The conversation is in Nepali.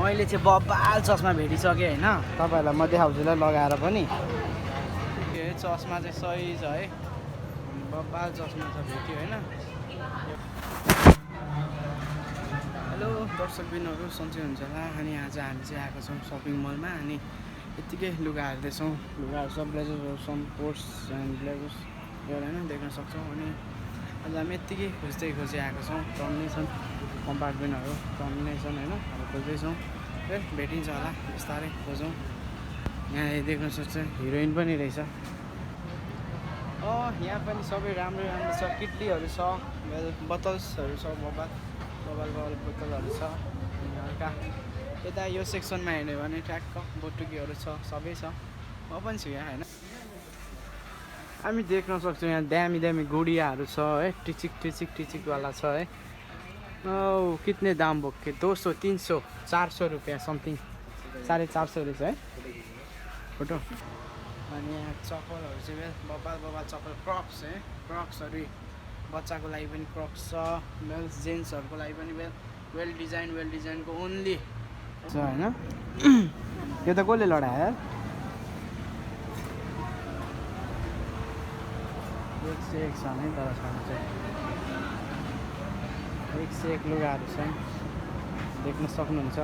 मैले चाहिँ बब्बाल चस्मा भेटिसकेँ होइन तपाईँहरूलाई म देखाउँछु ल लगाएर पनि चस्मा चाहिँ सही छ है बब्बाल चस्मा छ भेट्यो होइन हेलो दर्शकबिनहरू सन्चै हुन्छ होला अनि आज हामी चाहिँ आएको छौँ सपिङ मलमा अनि यत्तिकै लुगा हेर्दैछौँ लुगाहरू सब ब्लेजर्सहरू सम कोट्स एन्ड ब्लेजर्स एउटा होइन देख्न सक्छौँ अनि आज हामी यत्तिकै खोज्दै आएको छौँ टन्नै छन् कम्पार्टमेन्टहरू टन्नै छन् होइन अब खोज्दैछौँ फेरि भेटिन्छ होला बिस्तारै खोजौँ यहाँ देख्न सक्छ हिरोइन पनि रहेछ यहाँ पनि सबै राम्रो छ किटलीहरू छ बोतल्सहरू छ बबाल बोतलहरू छ हल्का यता यो सेक्सनमा हेर्ने भने ट्याक्क बोटुकीहरू छ सबै छ म पनि छु यहाँ होइन हामी देख्न सक्छौँ यहाँ दामी गुडियाहरू छ है टिचिकवाला छ है कितने दाम बोके 200 300 400 रुपियाँ समथिङ 450 रहेछ है फोटो अनि यहाँ चप्पलहरू चाहिँ बबाल चप्पल क्रक्स है क्रक्सहरू बच्चाको लागि पनि क्रक्स छ मेल्स जेन्ट्सहरूको लागि पनि वेल डिजाइनको ओन्ली छ होइन यो त कसले लडायो एक से एक छ है तर छन् चाहिँ एक से एक लुगाहरू छन् देख्न सक्नुहुन्छ